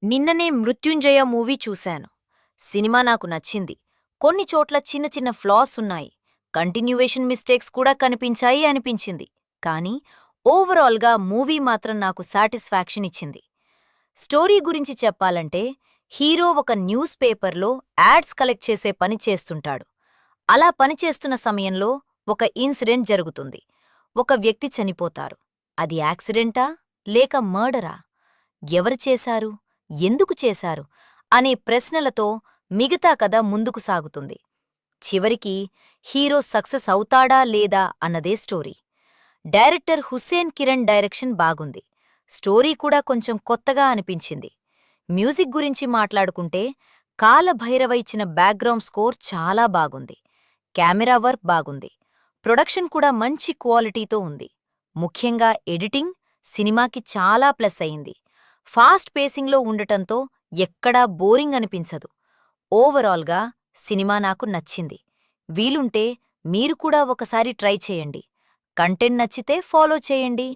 నిన్ననే 'మృత్యుంజయ' మూవీ చూశాను. సినిమా నాకు నచ్చింది. కొన్ని చోట్ల చిన్న చిన్న ఫ్లాస్ ఉన్నాయి. కంటిన్యూయేషన్ మిస్టేక్స్ కూడా కనిపించాయి అనిపించింది. కానీ ఓవరాల్గా మూవీ మాత్రం నాకు సాటిస్ఫాక్షన్ ఇచ్చింది. స్టోరీ గురించి చెప్పాలంటే, హీరో ఒక న్యూస్ పేపర్లో యాడ్స్ కలెక్ట్ చేసే పని చేస్తుంటాడు. అలా పనిచేస్తున్న సమయంలో ఒక ఇన్సిడెంట్ జరుగుతుంది. ఒక వ్యక్తి చనిపోతారు. అది యాక్సిడెంటా లేక మర్డరా? ఎవరు చేశారు? ఎందుకు చేశారు? అనే ప్రశ్నలతో మిగతా కథ ముందుకు సాగుతుంది. చివరికి హీరో సక్సెస్ అవుతాడా లేదా అన్నదే story. Director Hussain Kiran direction బాగుంది. స్టోరీ కూడా కొంచెం కొత్తగా అనిపించింది. మ్యూజిక్ గురించి మాట్లాడుకుంటే, కాలభైరవ ఇచ్చిన బ్యాక్గ్రౌండ్ స్కోర్ చాలా బాగుంది. కెమెరా వర్క్ బాగుంది. ప్రొడక్షన్ కూడా మంచి క్వాలిటీతో ఉంది. ముఖ్యంగా ఎడిటింగ్ సినిమాకి చాలా ప్లస్ అయింది. ఫాస్ట్ పేసింగ్లో ఉండటంతో ఎక్కడా బోరింగ్ అనిపించదు. ఓవరాల్గా సినిమా నాకు నచ్చింది. వీలుంటే మీరు కూడా ఒకసారి ట్రై చేయండి. కంటెంట్ నచ్చితే ఫాలో చేయండి.